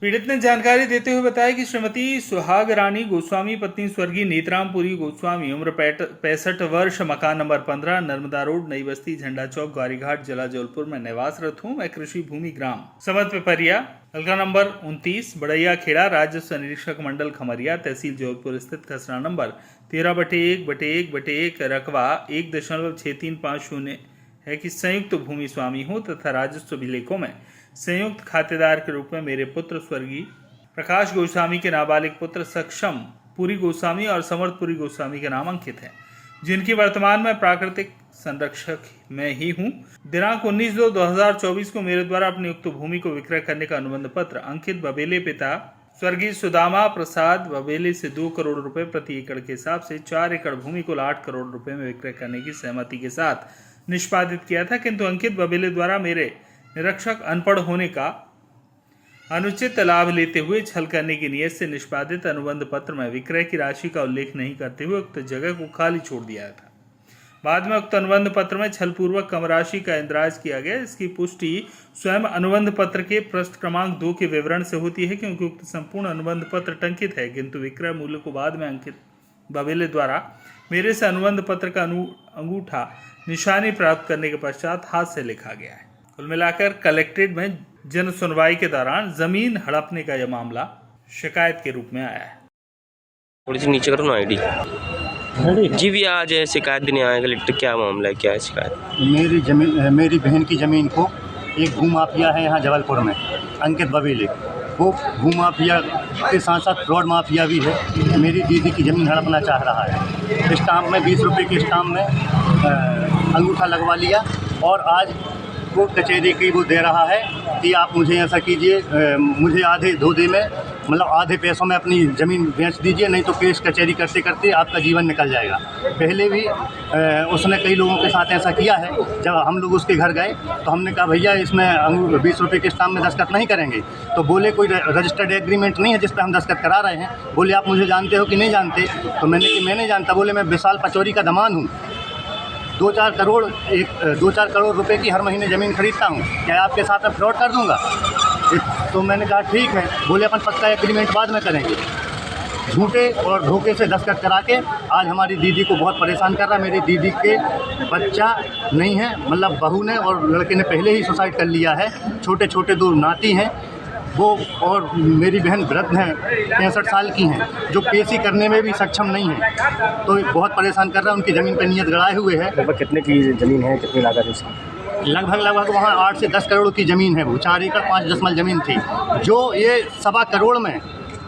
पीड़ित ने जानकारी देते हुए बताया कि श्रीमती सुहाग रानी गोस्वामी पत्नी स्वर्गीय नेत्रामपुरी गोस्वामी उम्र 65 वर्ष, मकान नंबर 15, नर्मदा रोड, नई बस्ती, झंडा चौक, ग्वारीघाट, जिला जबलपुर में निवासरत हूँ। मैं कृषि भूमि ग्राम समत पिपरिया, हल्का नंबर 29, बड़ैया खेड़ा, राजस्व निरीक्षक मंडल खमरिया, तहसील जबलपुर स्थित खसरा नंबर 13/1/1/1 रकबा 1.6350 है कि संयुक्त भूमि स्वामी हूँ तथा राजस्व अभिलेखों में संयुक्त खातेदार के रूप में मेरे पुत्र स्वर्गीय प्रकाश गोस्वामी के नाबालिग पुत्र सक्षम पुरी गोस्वामी और समर्थ पुरी गोस्वामी के नाम अंकित है, जिनकी वर्तमान में प्राकृतिक संरक्षक में ही हूँ। दिनांक 19/2/2024 को मेरे द्वारा अपनी उक्त भूमि को विक्रय करने का अनुबंध पत्र अंकित बबेले पिता स्वर्गीय सुदामा प्रसाद बबेले से 2 करोड़ रुपए प्रति एकड़ के हिसाब से 4 एकड़ भूमि को 8 करोड़ रुपए में विक्रय करने की सहमति के साथ निष्पादित किया था, किंतु अंकित बबेले द्वारा मेरे निरीक्षक अनपढ़ होने का अनुचित लाभ लेते हुए छल करने की नियत से निष्पादित अनुबंध पत्र में विक्रय की राशि का उल्लेख नहीं करते हुए उक्त जगह को खाली छोड़ दिया था। बाद में उक्त अनुबंध पत्र में छलपूर्वक कम राशि का इंदराज किया गया। इसकी पुष्टि स्वयं अनुबंध पत्र के पृष्ठ क्रमांक 2 के विवरण से होती है, क्योंकि उक्त संपूर्ण अनुबंध पत्र टंकित है, किंतु विक्रय मूल्य को बाद में अंकित बबेले द्वारा मेरे से अनुबंध पत्र का अंगूठा निशानी प्राप्त करने के पश्चात हाथ से लिखा गया है। कुल मिलाकर कलेक्ट्रेट में जन सुनवाई के दौरान जमीन हड़पने का यह मामला शिकायत के रूप में आया है। थोड़ी सी नीचे करो ना आईडी जी भी आज शिकायत देने आए कलेक्टर, क्या मामला है, क्या है शिकायत? मेरी बहन की ज़मीन को एक भूमाफिया है यहाँ जबलपुर में, अंकित बबेले, वो भूमाफिया के साथ साथ फ्रॉड माफिया भी है। मेरी दीदी की ज़मीन हड़पना चाह रहा है। स्टाम्प में 20 रुपये के स्टाम्प में अंगूठा लगवा लिया और आज कोर्ट कचहरी की वो दे रहा है कि आप मुझे ऐसा कीजिए, मुझे आधे धोधे में मतलब आधे पैसों में अपनी ज़मीन बेच दीजिए, नहीं तो केस कचहरी करते करते आपका जीवन निकल जाएगा। पहले भी उसने कई लोगों के साथ ऐसा किया है। जब हम लोग उसके घर गए तो हमने कहा भैया इसमें 20 रुपये के स्टाम्प में दस्तखत नहीं करेंगे, तो बोले कोई रजिस्टर्ड एग्रीमेंट नहीं है जिस पर हम दस्तखत करा रहे हैं। बोले आप मुझे जानते हो कि नहीं जानते? तो मैंने कि मैं नहीं जानता। बोले मैं विशाल पचौरी का दमान हूँ, 2-4 करोड़ रुपए की हर महीने ज़मीन खरीदता हूँ, क्या आपके साथ मैं फ्रॉड कर दूँगा? तो मैंने कहा ठीक है। बोले अपन पक्का एग्रीमेंट बाद में करेंगे। झूठे और धोखे से दस्तखत करा के आज हमारी दीदी को बहुत परेशान कर रहा है। मेरी दीदी के बच्चा नहीं है, मतलब बहू ने और लड़के ने पहले ही सुसाइड कर लिया है। छोटे छोटे 2 नाती हैं वो, और मेरी बहन वृद्ध हैं, 65 साल की हैं, जो पेशी करने में भी सक्षम नहीं है। तो बहुत परेशान कर रहा है। उनकी ज़मीन पर नीयत गड़ाए हुए है। लगभग कितने की ज़मीन है, कितनी लागत है इसकी? लगभग वहाँ 8 से 10 करोड़ की ज़मीन है। वो 4 एकड़ 5 दशमलव ज़मीन थी, जो ये 1.25 करोड़ में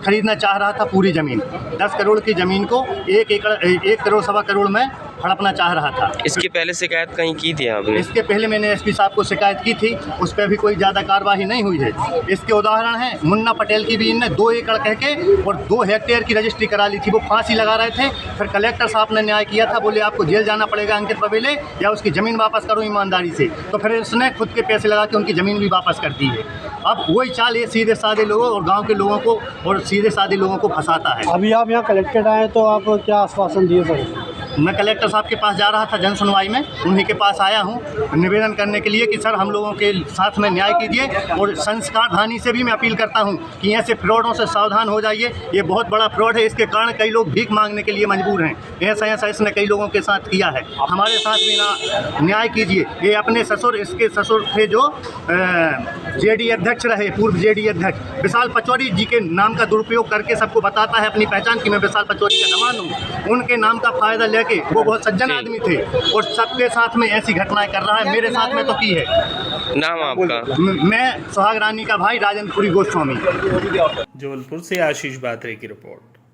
खरीदना चाह रहा था पूरी ज़मीन। 10 करोड़ की ज़मीन को 1 करोड़ 1.25 करोड़ में हड़पना चाह रहा था। इसके पहले शिकायत कहीं की थी आपने? इसके पहले मैंने एसपी साहब को शिकायत की थी, उस पर भी कोई ज़्यादा कार्रवाई नहीं हुई है। इसके उदाहरण है मुन्ना पटेल की भी इनने 2 एकड़ कह के और 2 हेक्टेयर की रजिस्ट्री करा ली थी। वो फांसी लगा रहे थे, फिर कलेक्टर साहब ने न्याय किया था, बोले आपको जेल जाना पड़ेगा अंकित बबेले, या उसकी ज़मीन वापस करो ईमानदारी से। तो फिर उसने खुद के पैसे लगा के उनकी ज़मीन भी वापस कर दी है। अब वही चाल ये सीधे साधे लोगों और गाँव के लोगों को और सीधे साधे लोगों को फंसाता है। अभी आप यहाँ कलेक्टेड आए तो आप क्या आश्वासन दिए सर? मैं कलेक्टर साहब के पास जा रहा था जन सुनवाई में, उन्हीं के पास आया हूं निवेदन करने के लिए कि सर हम लोगों के साथ में न्याय कीजिए, और संस्कार धानी से भी मैं अपील करता हूं कि ऐसे फ्रॉडों से सावधान हो जाइए। ये बहुत बड़ा फ्रॉड है, इसके कारण कई लोग भीख मांगने के लिए मजबूर हैं। ऐसा इसने कई लोगों के साथ किया है, हमारे साथ भी ना न्याय कीजिए। ये अपने ससुर, इसके ससुर थे जो जेडी अध्यक्ष रहे, पूर्व जेडी अध्यक्ष विशाल पचौरी जी के नाम का दुरुपयोग करके सबको बताता है अपनी पहचान कि मैं विशाल पचौरी का दमान हूँ। उनके नाम का फायदा लेके वो बहुत सज्जन आदमी थे और सबके साथ में ऐसी घटनाएं कर रहा है। मेरे साथ में तो की है। नाम आपका? मैं सुहाग रानी का भाई राजेंद्र पुरी गोस्वामी। जबलपुर से आशीष बात्रे की रिपोर्ट।